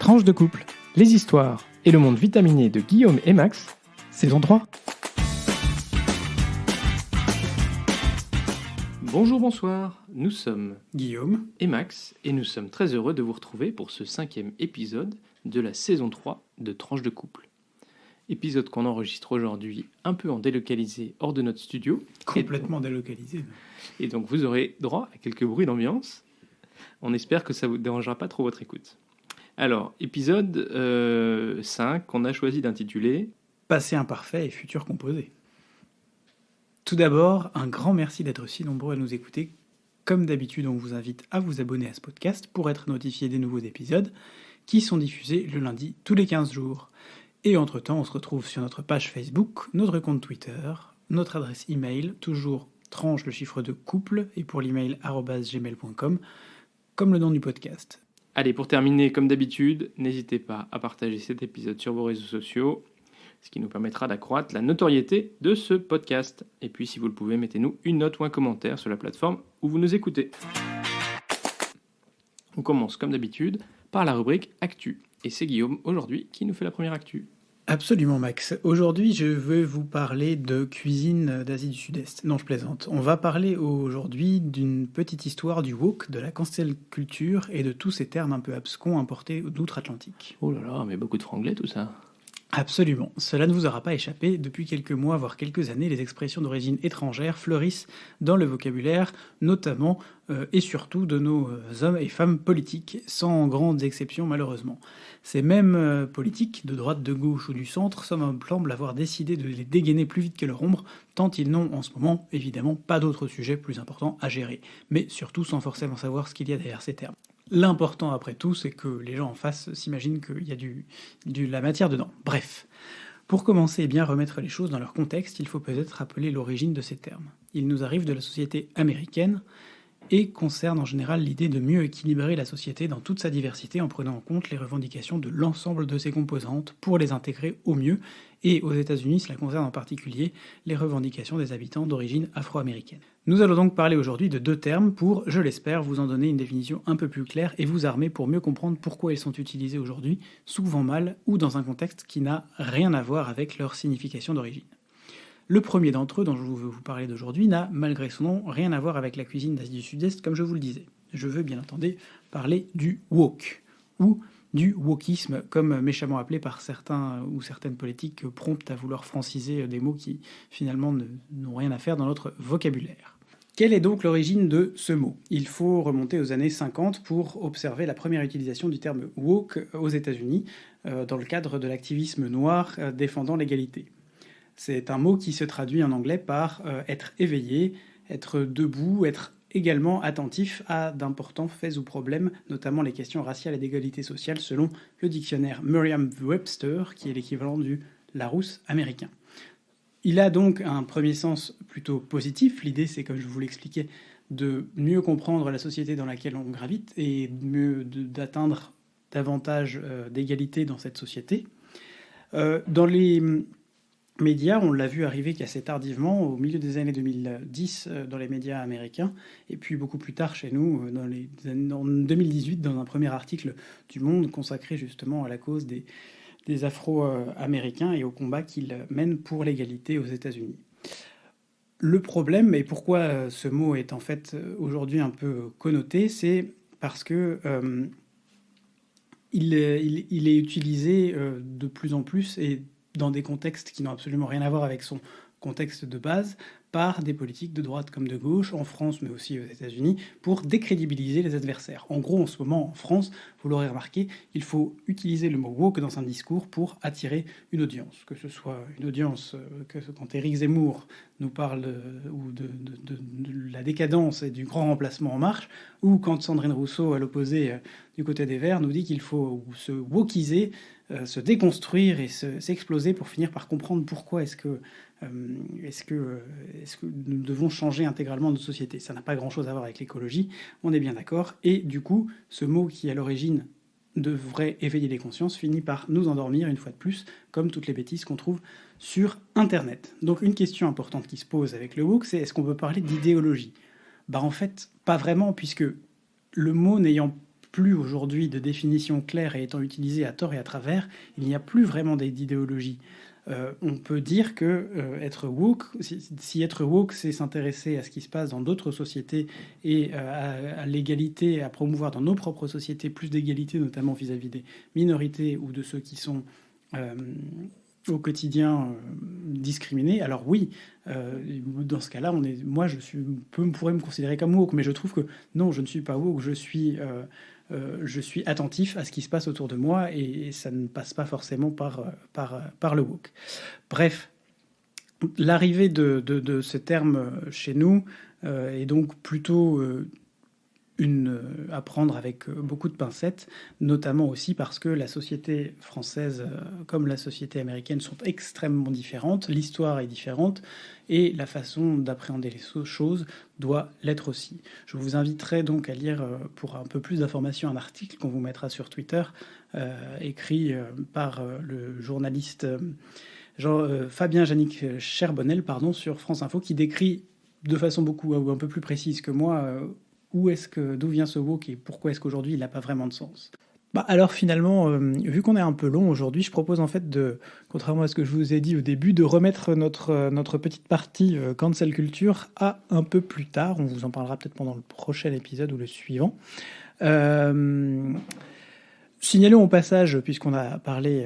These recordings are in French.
Tranche de couple, les histoires et le monde vitaminé de Guillaume et Max, saison 3. Bonjour, bonsoir, nous sommes Guillaume et Max et nous sommes très heureux de vous retrouver pour ce 5e épisode de la saison 3 de Tranche de couple. Épisode qu'on enregistre aujourd'hui un peu en délocalisé hors de notre studio. complètement délocalisé. Et donc vous aurez droit à quelques bruits d'ambiance. On espère que ça ne vous dérangera pas trop votre écoute. Alors, épisode 5 qu'on a choisi d'intituler Passé imparfait et futur composé. Tout d'abord, un grand merci d'être si nombreux à nous écouter. Comme d'habitude, on vous invite à vous abonner à ce podcast pour être notifié des nouveaux épisodes qui sont diffusés le lundi tous les 15 jours. Et entre-temps, on se retrouve sur notre page Facebook, notre compte Twitter, notre adresse email, toujours tranche le chiffre de couple, et pour l'email @gmail.com, comme le nom du podcast. Allez, pour terminer, comme d'habitude, n'hésitez pas à partager cet épisode sur vos réseaux sociaux, ce qui nous permettra d'accroître la notoriété de ce podcast. Et puis, si vous le pouvez, mettez-nous une note ou un commentaire sur la plateforme où vous nous écoutez. On commence, comme d'habitude, par la rubrique Actu. Et c'est Guillaume, aujourd'hui, qui nous fait la première Actu. Absolument, Max. Aujourd'hui, je veux vous parler de cuisine d'Asie du Sud-Est. Non, je plaisante. On va parler aujourd'hui d'une petite histoire du wok, de la cancel culture et de tous ces termes un peu abscons importés d'outre-Atlantique. Oh là là, mais beaucoup de franglais tout ça. Absolument. Cela ne vous aura pas échappé. Depuis quelques mois, voire quelques années, les expressions d'origine étrangère fleurissent dans le vocabulaire, notamment et surtout de nos hommes et femmes politiques, sans grandes exceptions malheureusement. Ces mêmes politiques, de droite, de gauche ou du centre, semblent avoir décidé de les dégainer plus vite que leur ombre, tant ils n'ont en ce moment, évidemment, pas d'autres sujets plus importants à gérer, mais surtout sans forcément savoir ce qu'il y a derrière ces termes. L'important après tout, c'est que les gens en face s'imaginent qu'il y a de la matière dedans. Bref, pour commencer et bien remettre les choses dans leur contexte, il faut peut-être rappeler l'origine de ces termes. Ils nous arrivent de la société américaine et concernent en général l'idée de mieux équilibrer la société dans toute sa diversité en prenant en compte les revendications de l'ensemble de ses composantes pour les intégrer au mieux. Et aux États-Unis, cela concerne en particulier les revendications des habitants d'origine afro-américaine. Nous allons donc parler aujourd'hui de deux termes pour, je l'espère, vous en donner une définition un peu plus claire et vous armer pour mieux comprendre pourquoi ils sont utilisés aujourd'hui, souvent mal ou dans un contexte qui n'a rien à voir avec leur signification d'origine. Le premier d'entre eux, dont je veux vous parler d'aujourd'hui, n'a, malgré son nom, rien à voir avec la cuisine d'Asie du Sud-Est, comme je vous le disais. Je veux bien entendu parler du wok, ou du wokisme, comme méchamment appelé par certains ou certaines politiques promptes à vouloir franciser des mots qui, finalement, n'ont rien à faire dans notre vocabulaire. Quelle est donc l'origine de ce mot ? Il faut remonter aux années 50 pour observer la première utilisation du terme woke aux États-Unis, dans le cadre de l'activisme noir défendant l'égalité. C'est un mot qui se traduit en anglais par être éveillé, être debout, être également attentif à d'importants faits ou problèmes, notamment les questions raciales et d'égalité sociale, selon le dictionnaire Merriam-Webster, qui est l'équivalent du Larousse américain. Il a donc un premier sens plutôt positif. L'idée, c'est, comme je vous l'expliquais, de mieux comprendre la société dans laquelle on gravite et d'atteindre davantage d'égalité dans cette société. Dans les médias, on l'a vu arriver qu'assez tardivement, au milieu des années 2010, dans les médias américains, et puis beaucoup plus tard chez nous, en 2018, dans un premier article du Monde consacré justement à la cause des Afro-Américains et au combat qu'ils mènent pour l'égalité aux États-Unis. Le problème, et pourquoi ce mot est en fait aujourd'hui un peu connoté, c'est parce que il est utilisé de plus en plus et dans des contextes qui n'ont absolument rien à voir avec son contexte de base, par des politiques de droite comme de gauche, en France mais aussi aux États-Unis, pour décrédibiliser les adversaires. En gros, en ce moment, en France, vous l'aurez remarqué, il faut utiliser le mot woke dans un discours pour attirer une audience. Que ce soit une audience, quand Éric Zemmour nous parle de la décadence et du grand remplacement en marche, ou quand Sandrine Rousseau, à l'opposé du côté des Verts, nous dit qu'il faut se wokiser, se déconstruire et s'exploser pour finir par comprendre pourquoi est-ce que nous devons changer intégralement notre société. Ça n'a pas grand-chose à voir avec l'écologie, on est bien d'accord. Et du coup, ce mot qui, à l'origine, devrait éveiller les consciences, finit par nous endormir une fois de plus, comme toutes les bêtises qu'on trouve sur Internet. Donc une question importante qui se pose avec le woke, c'est est-ce qu'on peut parler d'idéologie ? En fait, pas vraiment, puisque le mot n'ayant plus aujourd'hui de définition claire et étant utilisée à tort et à travers, il n'y a plus vraiment d'idéologie. On peut dire que être woke, si être woke, c'est s'intéresser à ce qui se passe dans d'autres sociétés et à l'égalité, à promouvoir dans nos propres sociétés plus d'égalité, notamment vis-à-vis des minorités ou de ceux qui sont au quotidien discriminés. Alors oui, dans ce cas-là, moi pourrais me considérer comme woke, mais je trouve que non, je ne suis pas woke, je suis attentif à ce qui se passe autour de moi et ça ne passe pas forcément par le woke. Bref, l'arrivée de ce terme chez nous est donc plutôt à prendre avec beaucoup de pincettes, notamment aussi parce que la société française comme la société américaine sont extrêmement différentes, l'histoire est différente et la façon d'appréhender les choses doit l'être aussi. Je vous inviterai donc à lire pour un peu plus d'informations un article qu'on vous mettra sur Twitter, écrit par le journaliste Fabien Jannick Cherbonnel sur France Info, qui décrit de façon un peu plus précise que moi d'où vient ce woke et pourquoi est-ce qu'aujourd'hui il n'a pas vraiment de sens. Alors finalement, vu qu'on est un peu long aujourd'hui, je propose en fait contrairement à ce que je vous ai dit au début, de remettre notre petite partie cancel culture à un peu plus tard. On vous en parlera peut-être pendant le prochain épisode ou le suivant. Signalons au passage, puisqu'on a parlé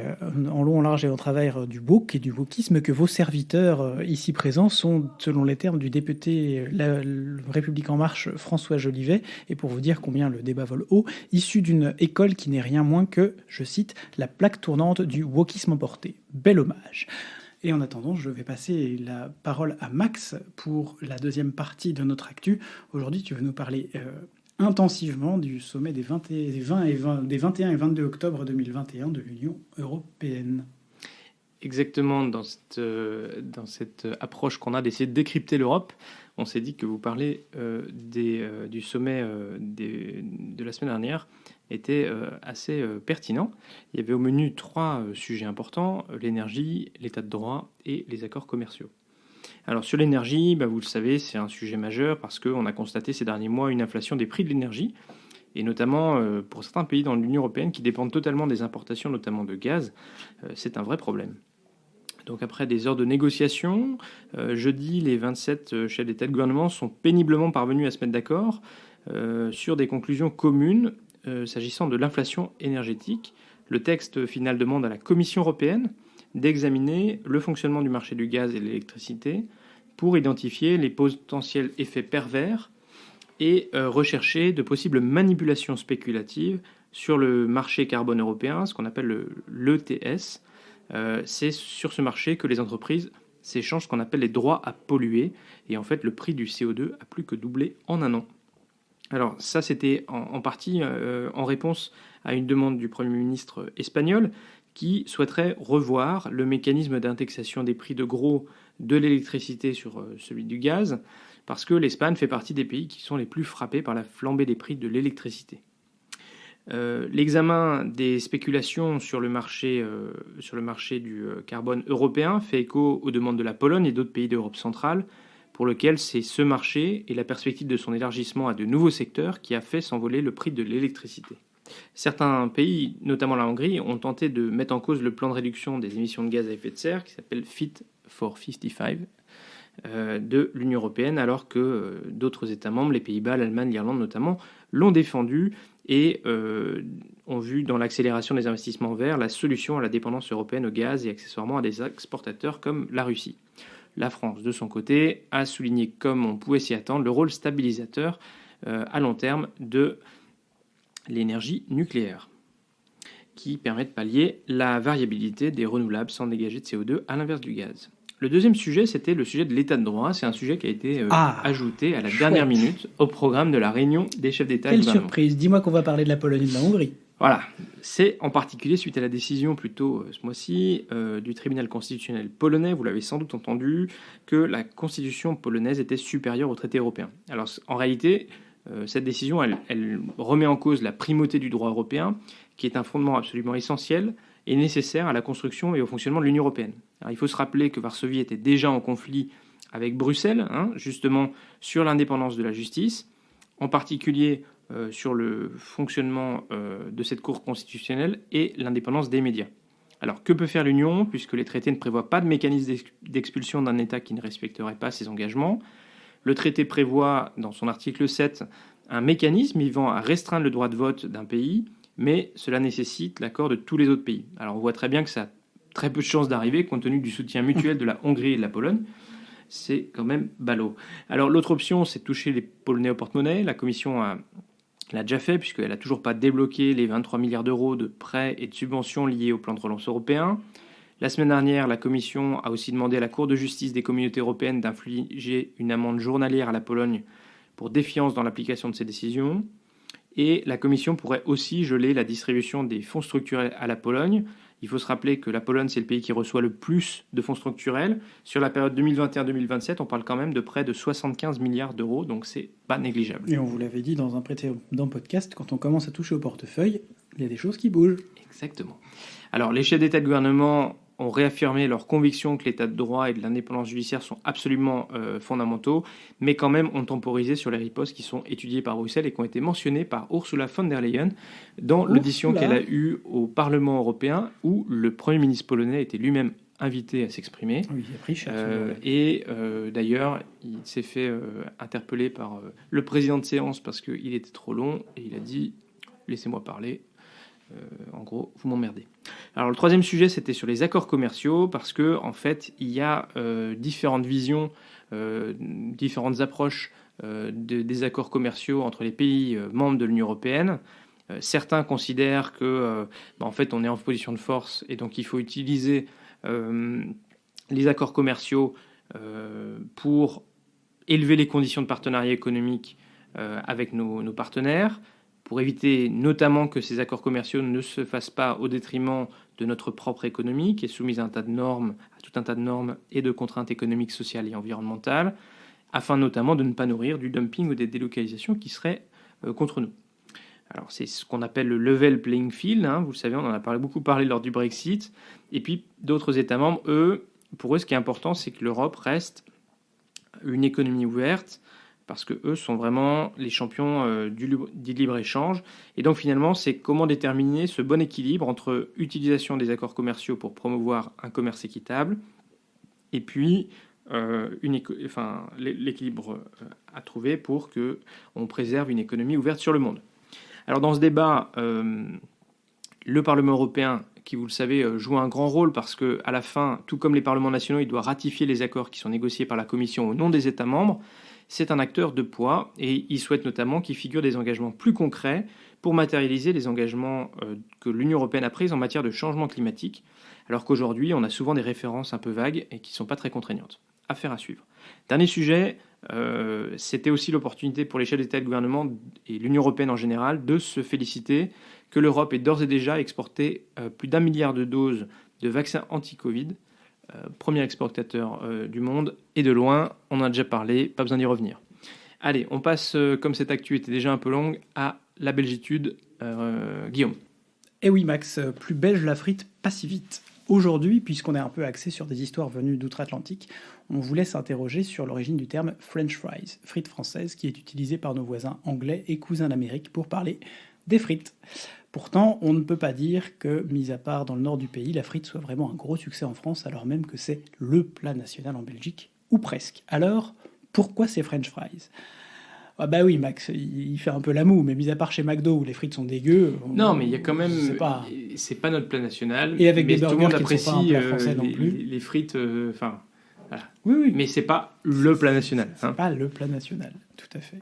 en long, en large et en travers du woke et du wokisme, que vos serviteurs ici présents sont, selon les termes du député le République En Marche François Jolivet, et pour vous dire combien le débat vole haut, issu d'une école qui n'est rien moins que, je cite, la plaque tournante du wokisme emporté. Bel hommage. Et en attendant, je vais passer la parole à Max pour la deuxième partie de notre actu. Aujourd'hui, tu veux nous parler intensivement du sommet des 21 et 22 octobre 2021 de l'Union européenne. Exactement, dans cette approche qu'on a d'essayer de décrypter l'Europe, on s'est dit que vous parlez du sommet de la semaine dernière était assez pertinent. Il y avait au menu 3 sujets importants, l'énergie, l'état de droit et les accords commerciaux. Alors sur l'énergie, vous le savez, c'est un sujet majeur parce qu'on a constaté ces derniers mois une inflation des prix de l'énergie, et notamment pour certains pays dans l'Union européenne qui dépendent totalement des importations, notamment de gaz. C'est un vrai problème. Donc après des heures de négociation, jeudi, les 27 chefs d'État et de gouvernement sont péniblement parvenus à se mettre d'accord sur des conclusions communes s'agissant de l'inflation énergétique. Le texte final demande à la Commission européenne d'examiner le fonctionnement du marché du gaz et de l'électricité pour identifier les potentiels effets pervers et rechercher de possibles manipulations spéculatives sur le marché carbone européen, ce qu'on appelle l'ETS. C'est sur ce marché que les entreprises s'échangent ce qu'on appelle les droits à polluer, et en fait le prix du CO2 a plus que doublé en un an. Alors ça, c'était en partie en réponse à une demande du Premier ministre espagnol qui souhaiterait revoir le mécanisme d'indexation des prix de gros de l'électricité sur celui du gaz, parce que l'Espagne fait partie des pays qui sont les plus frappés par la flambée des prix de l'électricité. L'examen des spéculations sur le marché du carbone européen fait écho aux demandes de la Pologne et d'autres pays d'Europe centrale, pour lequel c'est ce marché et la perspective de son élargissement à de nouveaux secteurs qui a fait s'envoler le prix de l'électricité. Certains pays, notamment la Hongrie, ont tenté de mettre en cause le plan de réduction des émissions de gaz à effet de serre qui s'appelle Fit for 55 de l'Union européenne, alors que d'autres États membres, les Pays-Bas, l'Allemagne, l'Irlande notamment, l'ont défendu et ont vu dans l'accélération des investissements verts la solution à la dépendance européenne au gaz et accessoirement à des exportateurs comme la Russie. La France, de son côté, a souligné, comme on pouvait s'y attendre, le rôle stabilisateur à long terme de l'énergie nucléaire, qui permet de pallier la variabilité des renouvelables sans dégager de CO2, à l'inverse du gaz. Le deuxième sujet, c'était le sujet de l'état de droit. C'est un sujet qui a été ajouté à la dernière minute au programme de la réunion des chefs d'État et de gouvernement. Quelle surprise! Dis-moi qu'on va parler de la Pologne et de la Hongrie. Voilà, c'est en particulier suite à la décision plus tôt ce mois-ci du tribunal constitutionnel polonais, vous l'avez sans doute entendu, que la constitution polonaise était supérieure au traité européen. Alors en réalité, cette décision, elle remet en cause la primauté du droit européen, qui est un fondement absolument essentiel et nécessaire à la construction et au fonctionnement de l'Union européenne. Alors, il faut se rappeler que Varsovie était déjà en conflit avec Bruxelles, justement sur l'indépendance de la justice, en particulier sur le fonctionnement de cette Cour constitutionnelle et l'indépendance des médias. Alors, que peut faire l'Union, puisque les traités ne prévoient pas de mécanisme d'expulsion d'un État qui ne respecterait pas ses engagements? Le traité prévoit, dans son article 7, un mécanisme visant à restreindre le droit de vote d'un pays, mais cela nécessite l'accord de tous les autres pays. Alors, on voit très bien que ça a très peu de chances d'arriver, compte tenu du soutien mutuel de la Hongrie et de la Pologne. C'est quand même ballot. Alors, l'autre option, c'est de toucher les Polonais au porte-monnaie. La Commission l'a déjà fait, puisqu'elle n'a toujours pas débloqué les 23 milliards d'euros de prêts et de subventions liés au plan de relance européen. La semaine dernière, la Commission a aussi demandé à la Cour de justice des communautés européennes d'infliger une amende journalière à la Pologne pour défiance dans l'application de ses décisions. Et la Commission pourrait aussi geler la distribution des fonds structurels à la Pologne. Il faut se rappeler que la Pologne, c'est le pays qui reçoit le plus de fonds structurels. Sur la période 2021-2027, on parle quand même de près de 75 milliards d'euros, donc c'est pas négligeable. Et on vous l'avait dit dans un précédent podcast, quand on commence à toucher au portefeuille, il y a des choses qui bougent. Exactement. Alors, les chefs d'État et de gouvernement ont réaffirmé leur conviction que l'état de droit et de l'indépendance judiciaire sont absolument fondamentaux, mais quand même ont temporisé sur les ripostes qui sont étudiées par Bruxelles et qui ont été mentionnées par Ursula von der Leyen dans l'audition qu'elle a eue au Parlement européen, où le Premier ministre polonais était lui-même invité à s'exprimer. Oui, il a pris cher. D'ailleurs, il s'est fait interpeller par le président de séance parce qu'il était trop long, et il a dit « laissez-moi parler ». En gros, vous m'emmerdez. Alors le troisième sujet, c'était sur les accords commerciaux, parce que en fait, il y a différentes visions, différentes approches des accords commerciaux entre les pays membres de l'Union européenne. Certains considèrent que, en fait, on est en position de force et donc il faut utiliser les accords commerciaux pour élever les conditions de partenariat économique avec nos partenaires, pour éviter notamment que ces accords commerciaux ne se fassent pas au détriment de notre propre économie, qui est soumise à tout un tas de normes et de contraintes économiques, sociales et environnementales, afin notamment de ne pas nourrir du dumping ou des délocalisations qui seraient contre nous. Alors c'est ce qu'on appelle le level playing field, hein, vous le savez, on en a beaucoup parlé lors du Brexit, et puis d'autres États membres, pour eux, ce qui est important, c'est que l'Europe reste une économie ouverte, parce que eux sont vraiment les champions du libre-échange. Et donc finalement, c'est comment déterminer ce bon équilibre entre utilisation des accords commerciaux pour promouvoir un commerce équitable, et puis l'équilibre à trouver pour qu'on préserve une économie ouverte sur le monde. Alors dans ce débat, le Parlement européen, qui vous le savez, joue un grand rôle parce qu'à la fin, tout comme les parlements nationaux, il doit ratifier les accords qui sont négociés par la Commission au nom des États membres. C'est un acteur de poids et il souhaite notamment qu'il figure des engagements plus concrets pour matérialiser les engagements que l'Union européenne a pris en matière de changement climatique, alors qu'aujourd'hui, on a souvent des références un peu vagues et qui ne sont pas très contraignantes. Affaire à suivre. Dernier sujet, c'était aussi l'opportunité pour les chefs d'État et de gouvernement et l'Union européenne en général de se féliciter que l'Europe ait d'ores et déjà exporté plus d'1 milliard de doses de vaccins anti-Covid, premier exportateur du monde, et de loin, on en a déjà parlé, pas besoin d'y revenir. Allez, on passe, comme cette actu était déjà un peu longue, à la belgitude. Guillaume. Eh oui Max, plus belge la frite, pas si vite. Aujourd'hui, puisqu'on est un peu axé sur des histoires venues d'outre-Atlantique, on vous laisse interroger sur l'origine du terme French fries, frites françaises, qui est utilisé par nos voisins anglais et cousins d'Amérique pour parler des frites. Pourtant, on ne peut pas dire que, mis à part dans le nord du pays, la frite soit vraiment un gros succès en France, alors même que c'est le plat national en Belgique, ou presque. Alors, pourquoi ces French fries ? Ah bah oui, Max, il fait un peu la moue, mais mis à part chez McDo où les frites sont dégueu... Non, mais il y a quand même... C'est pas notre plat national. Et avec mais des burgers tout le monde qui apprécie ne sont pas un plat français non plus. Les frites... Voilà. Oui. Mais c'est pas le plat national. C'est pas le plat national, tout à fait.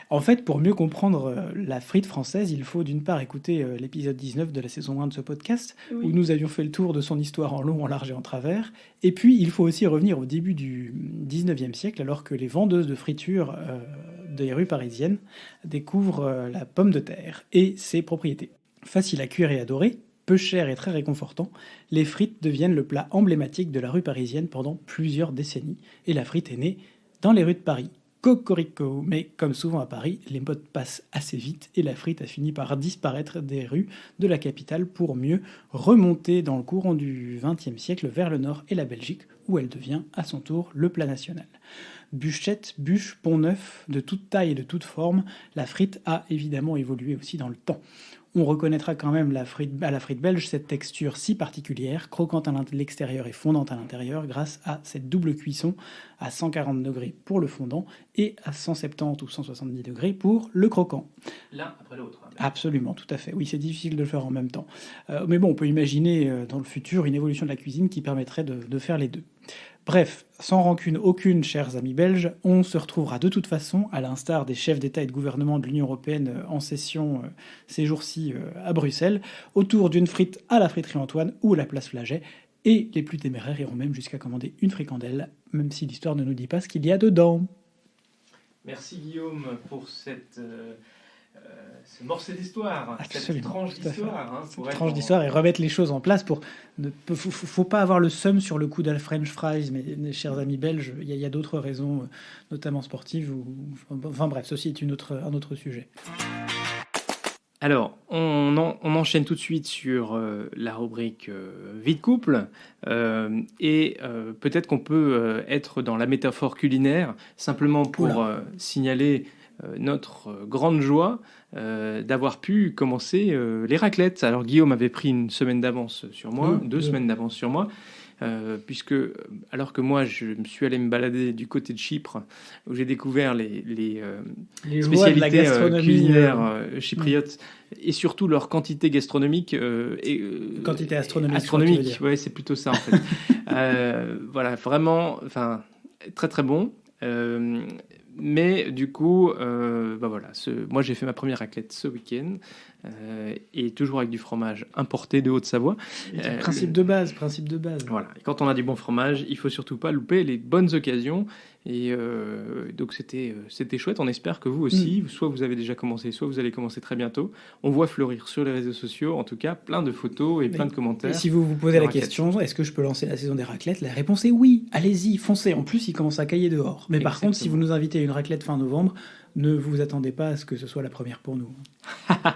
En fait, pour mieux comprendre la frite française, il faut d'une part écouter l'épisode 19 de la saison 1 de ce podcast, où nous avions fait le tour de son histoire en long, en large et en travers. Et puis, il faut aussi revenir au début du 19e siècle, alors que les vendeuses de friture des rues parisiennes découvrent la pomme de terre et ses propriétés. Facile à cuire et à dorer, peu cher et très réconfortant, les frites deviennent le plat emblématique de la rue parisienne pendant plusieurs décennies. Et la frite est née dans les rues de Paris. Cocorico, mais comme souvent à Paris, les modes passent assez vite et la frite a fini par disparaître des rues de la capitale pour mieux remonter dans le courant du XXe siècle vers le nord et la Belgique, où elle devient à son tour le plat national. Bûchettes, bûches, pont-neuf, de toute taille et de toute forme, la frite a évidemment évolué aussi dans le temps. On reconnaîtra quand même à la frite belge cette texture si particulière, croquante à l'extérieur et fondante à l'intérieur, grâce à cette double cuisson à 140 degrés pour le fondant et à 170 ou 170 degrés pour le croquant. L'un après l'autre. Absolument, tout à fait. Oui, c'est difficile de le faire en même temps. Mais bon, on peut imaginer dans le futur une évolution de la cuisine qui permettrait de faire les deux. Bref, sans rancune aucune, chers amis belges, on se retrouvera de toute façon, à l'instar des chefs d'État et de gouvernement de l'Union européenne en session ces jours-ci à Bruxelles, autour d'une frite à la friterie Antoine ou à la place Flaget, et les plus téméraires iront même jusqu'à commander une fricandelle, même si l'histoire ne nous dit pas ce qu'il y a dedans. Merci Guillaume pour ce morceau d'histoire, Absolument, cette tranche d'histoire. Cette tranche d'histoire et remettre les choses en place pour... Faut pas avoir le seum sur le coup de la French fries, mes chers amis belges, il y a d'autres raisons, notamment sportives. Enfin bref, ceci est un autre sujet. Alors, on enchaîne tout de suite sur la rubrique vie de couple. Et peut-être qu'on peut être dans la métaphore culinaire, simplement pour signaler notre grande joie d'avoir pu commencer les raclettes. Alors Guillaume avait pris une semaine d'avance sur moi, deux semaines d'avance sur moi, puisque alors que moi je me suis allé me balader du côté de Chypre, où j'ai découvert les spécialités culinaires chypriotes et surtout leur quantité gastronomique quantité astronomique. Ouais, c'est plutôt ça en fait. Voilà, vraiment, enfin très très bon. Mais du coup, voilà, moi j'ai fait ma première raclette ce week-end, et toujours avec du fromage importé de Haute-Savoie. Principe de base. Voilà. Et quand on a du bon fromage, il faut surtout pas louper les bonnes occasions. Et donc c'était chouette. On espère que vous aussi, soit vous avez déjà commencé, soit vous allez commencer très bientôt. On voit fleurir sur les réseaux sociaux, en tout cas, plein de photos et plein de commentaires. Et si vous vous posez la question, est-ce que je peux lancer la saison des raclettes? La réponse est oui. Allez-y, foncez. En plus, il commence à cailler dehors. Mais par contre, si vous nous invitez à une raclette fin novembre, ne vous attendez pas à ce que ce soit la première pour nous.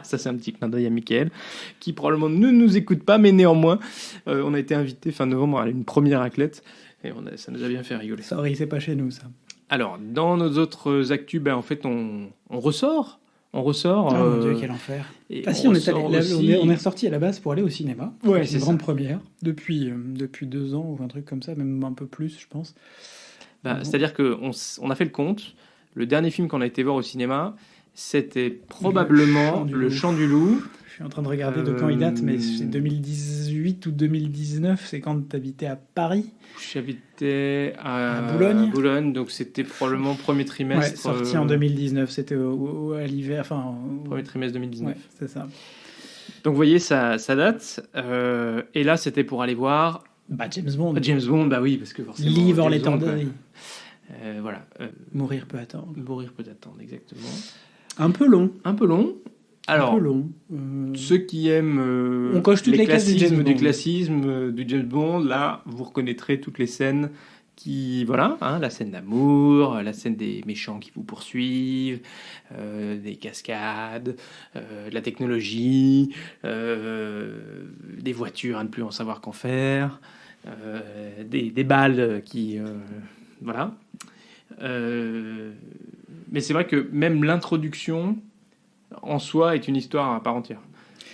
Ça, c'est un petit clin d'œil à Mickaël, qui probablement ne nous écoute pas, mais néanmoins, on a été invité fin novembre à une première raclette. Et ça nous a bien fait rigoler. Sorry, c'est pas chez nous, ça. Alors, dans nos autres actus, en fait, on ressort. Oh mon Dieu, quel enfer. Si, on est ressorti à la base pour aller au cinéma. Ouais, c'est une grande première. Depuis 2 ans, ou un truc comme ça, même un peu plus, je pense. C'est-à-dire qu'on a fait le compte. Le dernier film qu'on a été voir au cinéma, c'était probablement Le Chant du Loup. Je suis en train de regarder de quand il date, mais c'est 2018 ou 2019, c'est quand tu habitais à Paris. J'habitais à Boulogne, donc c'était probablement premier trimestre. Ouais, sorti en 2019, c'était à l'hiver, premier trimestre 2019. Ouais, c'est ça. Donc vous voyez, ça date. Et là, c'était pour aller voir... James Bond. James Bond, oui, parce que forcément... Livre les tendailles. Voilà. Mourir peut attendre. Mourir peut attendre, exactement. Un peu long. Alors, ceux qui aiment on coche toutes les cases du classisme du James Bond, là, vous reconnaîtrez toutes les scènes qui... Voilà, la scène d'amour, la scène des méchants qui vous poursuivent, des cascades, la technologie, des voitures à ne plus en savoir qu'en faire, des balles qui... voilà. Mais c'est vrai que même l'introduction en soi est une histoire à part entière.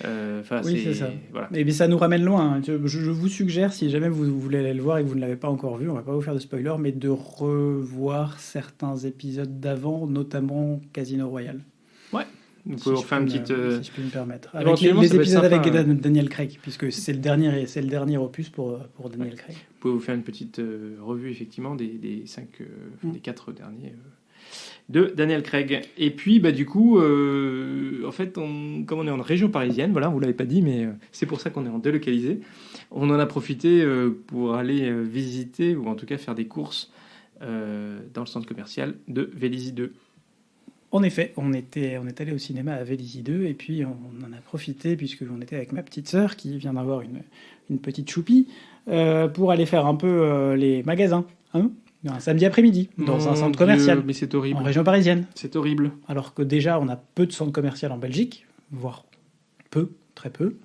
Oui, c'est ça. Voilà. Mais ça nous ramène loin. Je vous suggère, si jamais vous voulez aller le voir et que vous ne l'avez pas encore vu, on ne va pas vous faire de spoiler, mais de revoir certains épisodes d'avant, notamment Casino Royale. Ouais. Donc si on fait une petite. Si je peux me permettre. Avec les épisodes avec Daniel Craig, puisque c'est le dernier opus pour Daniel Craig. Vous pouvez vous faire une petite revue effectivement des 4 derniers de Daniel Craig. Et puis du coup, en fait, comme on est en région parisienne, voilà, on vous l'avait pas dit, mais c'est pour ça qu'on est en délocalisé. On en a profité pour aller visiter ou en tout cas faire des courses dans le centre commercial de Vélizy 2. En effet, on est allé au cinéma à Vélizy 2 et puis on en a profité puisqu'on était avec ma petite sœur qui vient d'avoir une petite choupie pour aller faire un peu les magasins, un samedi après-midi dans un centre commercial. Mais c'est horrible. En région parisienne. C'est horrible. Alors que déjà on a peu de centres commerciaux en Belgique, voire très peu.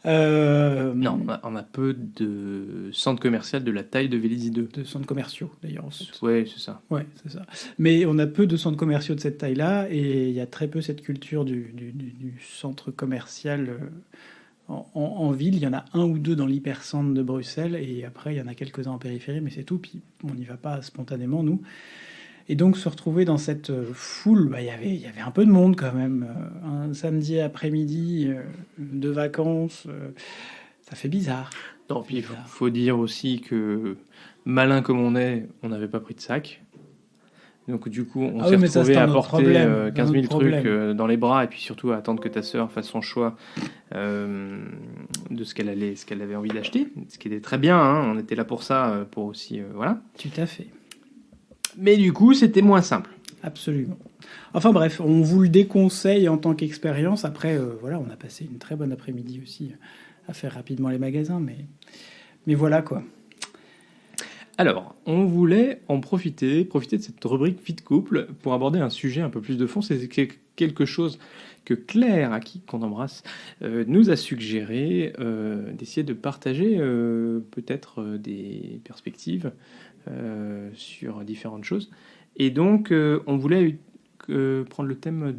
Non, on a peu de centres commerciaux de la taille de Vélizy 2. De centres commerciaux, d'ailleurs. Ouais, c'est ça. Ouais, c'est ça. Mais on a peu de centres commerciaux de cette taille-là, et il y a très peu cette culture du centre commercial en ville. Il y en a un ou deux dans l'hypercentre de Bruxelles, et après, il y en a quelques-uns en périphérie, mais c'est tout. Puis on n'y va pas spontanément, nous. Et donc, se retrouver dans cette foule, il y avait un peu de monde quand même. Un samedi après-midi de vacances, ça fait bizarre. Non, puis il faut dire aussi que, malin comme on est, on n'avait pas pris de sac. Donc du coup, on s'est retrouvé à porter 15 000 trucs dans les bras, et puis surtout à attendre que ta sœur fasse son choix de ce qu'elle avait envie d'acheter. Ce qui était très bien, hein, on était là pour ça, pour aussi... voilà. Tout à fait. Mais du coup, c'était moins simple. Absolument. Enfin bref, on vous le déconseille en tant qu'expérience. Après, voilà, on a passé une très bonne après-midi aussi à faire rapidement les magasins, mais voilà quoi. Alors, on voulait en profiter de cette rubrique Vie de couple pour aborder un sujet un peu plus de fond. C'est quelque chose que Claire, à qui qu'on embrasse, nous a suggéré d'essayer de partager peut-être des perspectives sur différentes choses. Et donc, on voulait prendre le thème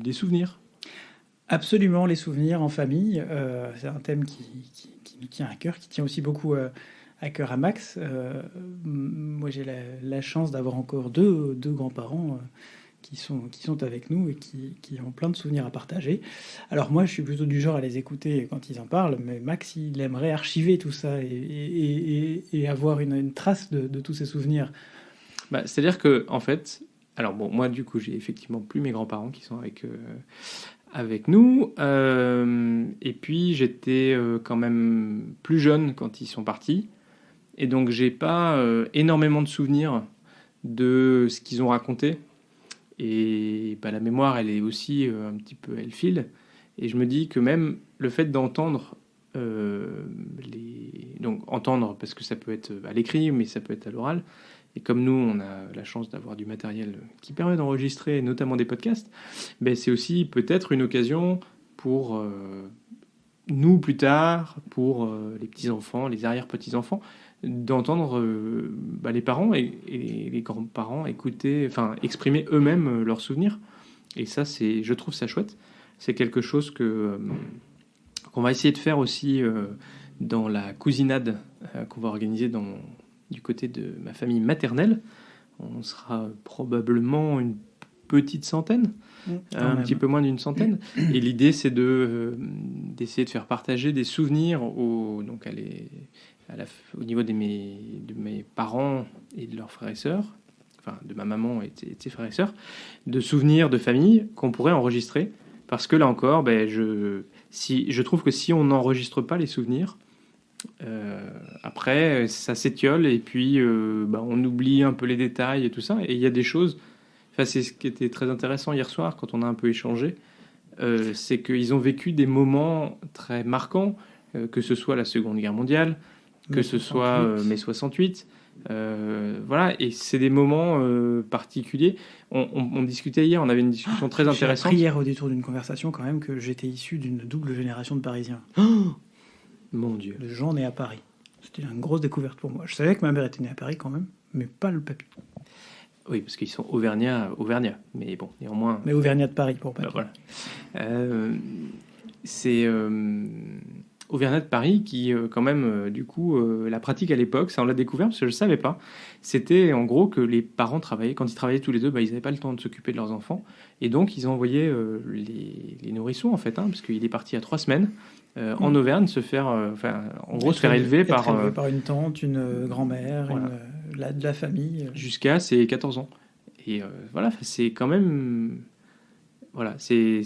des souvenirs. Absolument, les souvenirs en famille. C'est un thème qui nous tient à cœur, qui tient aussi beaucoup à cœur à Max. Moi, j'ai la chance d'avoir encore deux grands-parents qui sont avec nous et qui ont plein de souvenirs à partager. Alors moi, je suis plutôt du genre à les écouter quand ils en parlent, mais Max, il aimerait archiver tout ça et avoir une trace de tous ces souvenirs. C'est-à-dire que, en fait, alors bon, moi, du coup, j'ai effectivement plus mes grands-parents qui sont avec nous. Et puis, j'étais quand même plus jeune quand ils sont partis. Et donc, j'ai pas énormément de souvenirs de ce qu'ils ont raconté. Et la mémoire, elle est aussi un petit peu, elle file. Et je me dis que même le fait d'entendre, donc entendre, parce que ça peut être à l'écrit, mais ça peut être à l'oral. Et comme nous, on a la chance d'avoir du matériel qui permet d'enregistrer, notamment des podcasts, c'est aussi peut-être une occasion pour nous plus tard, pour les petits-enfants, les arrière-petits-enfants, d'entendre les parents et les grands-parents exprimer eux-mêmes leurs souvenirs. Et ça, je trouve ça chouette. C'est quelque chose qu'on va essayer de faire aussi dans la cousinade qu'on va organiser du côté de ma famille maternelle. On sera probablement une petite centaine, un petit peu moins d'une centaine. Et l'idée, c'est d'essayer de faire partager des souvenirs au niveau de mes parents et de leurs frères et sœurs, enfin de ma maman et de ses frères et sœurs, de souvenirs de famille qu'on pourrait enregistrer. Parce que là encore, je trouve que si on n'enregistre pas les souvenirs, après ça s'étiole et puis on oublie un peu les détails et tout ça. Et il y a des choses, c'est ce qui était très intéressant hier soir quand on a un peu échangé, c'est qu'ils ont vécu des moments très marquants, que ce soit la Seconde Guerre mondiale, que ce soit mai 68, voilà, et c'est des moments particuliers. On discutait hier, on avait une discussion très intéressante. J'ai appris hier au détour d'une conversation quand même que j'étais issu d'une double génération de Parisiens. Mon Dieu. Le Jean né à Paris. C'était une grosse découverte pour moi. Je savais que ma mère était née à Paris quand même, mais pas le papy. Oui, parce qu'ils sont auvergnats, mais bon, néanmoins... Mais auvergnat de Paris pour papy. Voilà. C'est... Auvergnat de Paris qui, quand même, du coup, la pratique à l'époque, ça on l'a découvert parce que je ne savais pas. C'était en gros que les parents travaillaient. Quand ils travaillaient tous les deux, ils n'avaient pas le temps de s'occuper de leurs enfants. Et donc, ils envoyaient les nourrissons, en fait, parce qu'il est parti à 3 semaines en Auvergne se faire, se faire élever par une tante, une grand-mère, voilà. De la famille. Jusqu'à ses 14 ans. Et voilà, c'est quand même... Voilà, c'est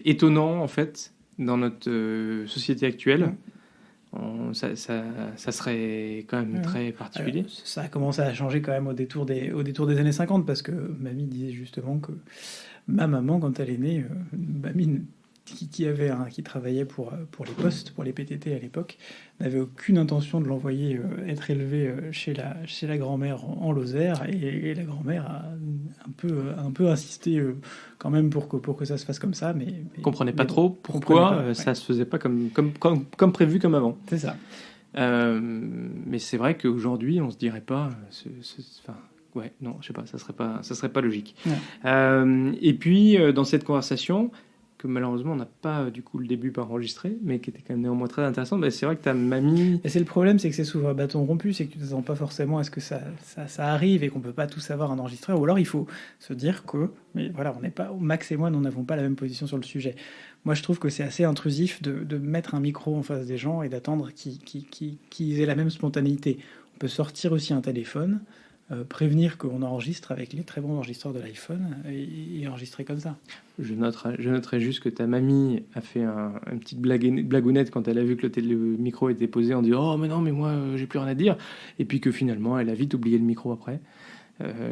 étonnant, en fait, dans notre société actuelle. Ça serait quand même très particulier. Ça a commencé à changer quand même au détour des années 50, parce que mamie disait justement que ma maman, quand elle est née, mamie qui travaillait pour les postes, pour les PTT à l'époque, n'avait aucune intention de l'envoyer être élevé chez la grand-mère en Lozère, et la grand-mère a un peu insisté quand même pour que ça se fasse comme ça, mais Comprenait pas bon, trop pourquoi comprenait pas, ça se faisait pas comme prévu, comme avant. c'est ça. Mais c'est vrai qu'aujourd'hui, on se dirait pas. Enfin, ouais, non, je sais pas, ça serait pas logique. Ouais. Et puis, dans cette conversation, que malheureusement, on n'a pas du coup le début par enregistré, mais qui était quand même néanmoins très intéressante, bah, c'est vrai que ta mamie. Et c'est le problème, c'est que c'est souvent un bâton rompu, c'est que tu ne t'attends pas forcément à ce que ça arrive et qu'on peut pas tout savoir en enregistré, ou alors il faut se dire que, mais voilà, on n'est pas, Max et moi, nous n'avons pas la même position sur le sujet. Moi, je trouve que c'est assez intrusif de mettre un micro en face des gens et d'attendre qu'ils aient la même spontanéité. On peut sortir aussi un téléphone, prévenir qu'on enregistre avec les très bons enregistreurs de l'iPhone et enregistrer comme ça. Je noterai juste que ta mamie a fait une petite blagounette quand elle a vu que le micro était posé en disant « Oh, mais non, mais moi, j'ai plus rien à dire ». Et puis que finalement, elle a vite oublié le micro après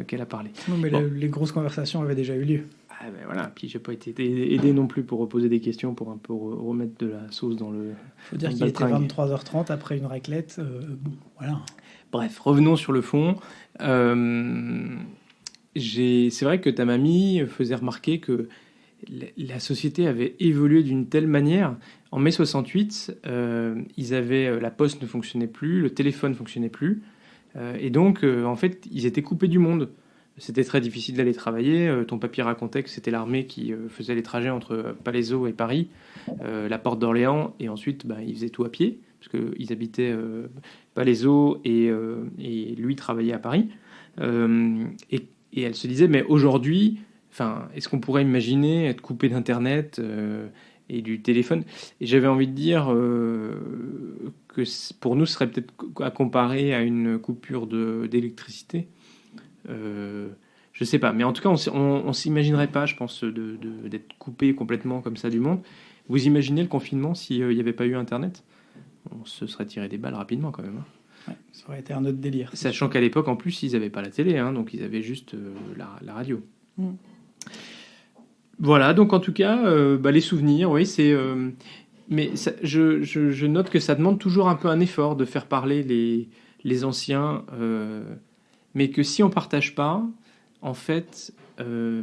qu'elle a parlé. Non, mais bon. les grosses conversations avaient déjà eu lieu. Ah ben voilà, puis j'ai pas été aidé non plus pour reposer des questions, pour un peu remettre de la sauce dans le... Faut dire qu'il était 23h30 après une raclette. Bon, voilà. Bref, revenons sur le fond. C'est vrai que ta mamie faisait remarquer que la société avait évolué d'une telle manière. En mai 68, la poste ne fonctionnait plus, le téléphone ne fonctionnait plus. Et donc, en fait, ils étaient coupés du monde. C'était très difficile d'aller travailler. Ton papier racontait que c'était l'armée qui faisait les trajets entre Palaiseau et Paris, la porte d'Orléans, et ensuite, ils faisaient tout à pied, parce qu'ils habitaient Palaiseau et lui travaillait à Paris. Et elle se disait, mais aujourd'hui, est-ce qu'on pourrait imaginer être coupé d'Internet et du téléphone? Et j'avais envie de dire que pour nous, ce serait peut-être à comparer à une coupure d'électricité. Je sais pas, mais en tout cas, on s'imaginerait pas, je pense, d'être coupé complètement comme ça du monde. Vous imaginez le confinement s'il n'y avait pas eu Internet? On se serait tiré des balles rapidement quand même. Ouais, ça aurait été un autre délire. Sachant qu'à l'époque, en plus, ils n'avaient pas la télé, donc ils avaient juste la radio. Voilà, donc en tout cas, les souvenirs, oui, c'est... mais ça, je note que ça demande toujours un peu un effort de faire parler les anciens, mais que si on partage pas, en fait,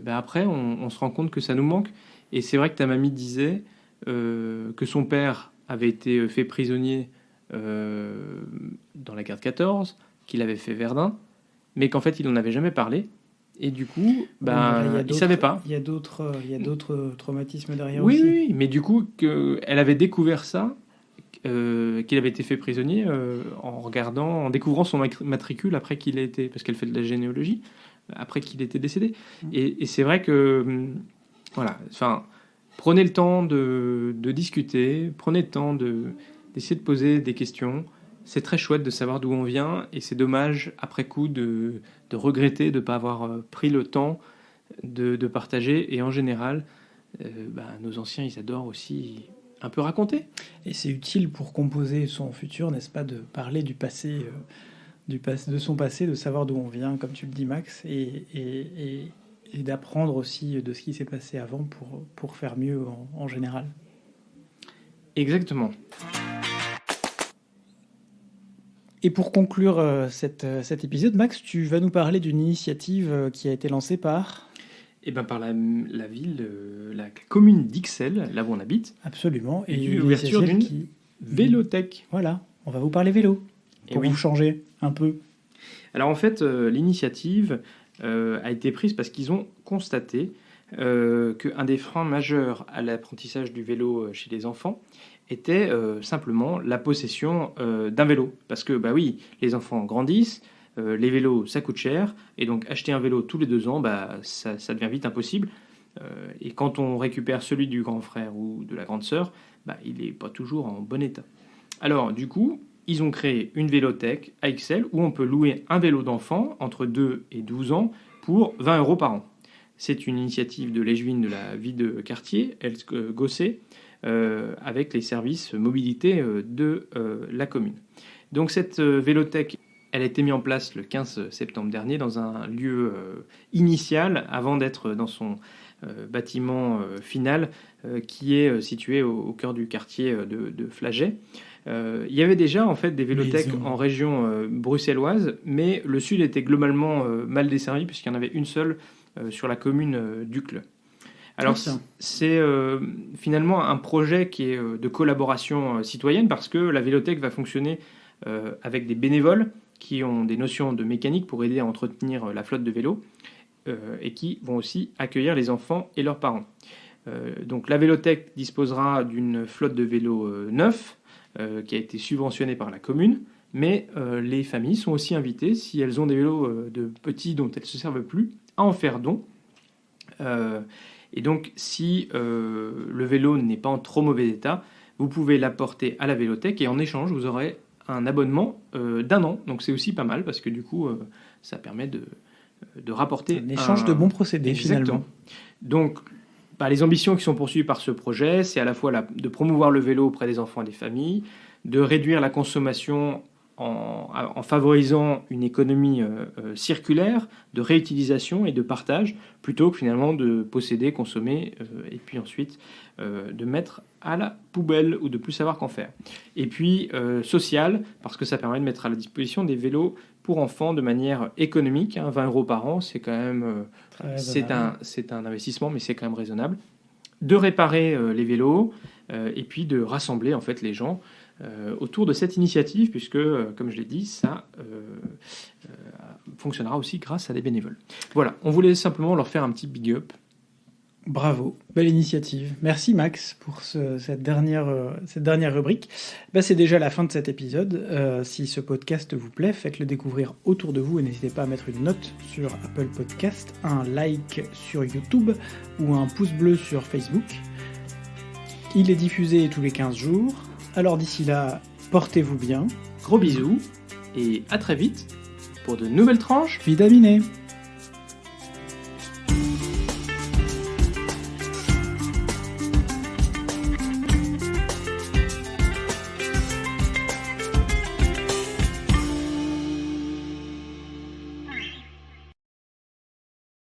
après, on se rend compte que ça nous manque. Et c'est vrai que ta mamie disait que son père avait été fait prisonnier dans la guerre de 14, qu'il avait fait Verdun, mais qu'en fait, il n'en avait jamais parlé. Et du coup, il ne savait pas. Il y a d'autres traumatismes derrière oui, aussi. Oui, mais du coup, elle avait découvert ça, qu'il avait été fait prisonnier en découvrant son matricule après qu'il ait été, parce qu'elle fait de la généalogie, après qu'il était décédé. Et c'est vrai que, voilà, prenez le temps de discuter, prenez le temps d'essayer de poser des questions. C'est très chouette de savoir d'où on vient, et c'est dommage, après coup, de regretter de ne pas avoir pris le temps de partager. Et en général, nos anciens, ils adorent aussi un peu raconter. Et c'est utile pour composer son futur, n'est-ce pas, de parler du passé, de son passé, de savoir d'où on vient, comme tu le dis, Max, et d'apprendre aussi de ce qui s'est passé avant pour faire mieux en général. Exactement. Et pour conclure cet épisode, Max, tu vas nous parler d'une initiative qui a été lancée par... par la ville, la commune d'Ixelles, là où on habite. Absolument. Et l'ouverture d'une vélothèque. Voilà, on va vous parler vélo, pour vous changer un peu. Alors en fait, l'initiative a été prise parce qu'ils ont constaté qu'un des freins majeurs à l'apprentissage du vélo chez les enfants était simplement la possession d'un vélo. Parce que, les enfants grandissent, les vélos, ça coûte cher, et donc acheter un vélo tous les 2 ans, ça devient vite impossible. Et quand on récupère celui du grand frère ou de la grande sœur, il n'est pas toujours en bon état. Alors, du coup, ils ont créé une vélothèque à Ixelles où on peut louer un vélo d'enfant entre 2 et 12 ans pour 20 € par an. C'est une initiative de l'Égevine de la vie de quartier, Gosset, avec les services mobilité de la commune. Donc cette vélothèque, elle a été mise en place le 15 septembre dernier dans un lieu initial avant d'être dans bâtiment final qui est situé au cœur du quartier de Flagey. Il y avait déjà en fait des vélothèques en région bruxelloise, mais le sud était globalement mal desservi puisqu'il y en avait une seule sur la commune d'Uccle. Alors c'est finalement un projet qui est de collaboration citoyenne parce que la vélothèque va fonctionner avec des bénévoles qui ont des notions de mécanique pour aider à entretenir la flotte de vélos et qui vont aussi accueillir les enfants et leurs parents. Donc la vélothèque disposera d'une flotte de vélos neufs qui a été subventionnée par la commune, mais les familles sont aussi invitées, si elles ont des vélos de petits dont elles ne se servent plus, à en faire don. Et donc si le vélo n'est pas en trop mauvais état, vous pouvez l'apporter à la vélothèque et en échange vous aurez un abonnement d'1 an. Donc c'est aussi pas mal parce que du coup ça permet de rapporter un échange de bons procédés. Exactement. Finalement. Donc les ambitions qui sont poursuivies par ce projet, c'est à la fois de promouvoir le vélo auprès des enfants et des familles, de réduire la consommation en favorisant une économie circulaire, de réutilisation et de partage, plutôt que finalement de posséder, consommer, et puis ensuite de mettre à la poubelle ou de plus savoir qu'en faire. Et puis social, parce que ça permet de mettre à la disposition des vélos pour enfants de manière économique. 20 € par an, c'est quand même c'est un investissement, mais c'est quand même raisonnable. De réparer les vélos et puis de rassembler en fait les gens autour de cette initiative, puisque, comme je l'ai dit, ça fonctionnera aussi grâce à des bénévoles. Voilà, on voulait simplement leur faire un petit big up. Bravo, belle initiative. Merci Max pour cette dernière rubrique. C'est déjà la fin de cet épisode. Si ce podcast vous plaît, faites-le découvrir autour de vous et n'hésitez pas à mettre une note sur Apple Podcast, un like sur YouTube ou un pouce bleu sur Facebook. Il est diffusé tous les 15 jours. Alors d'ici là, portez-vous bien. Gros bisous et à très vite pour de nouvelles tranches Vitaminés.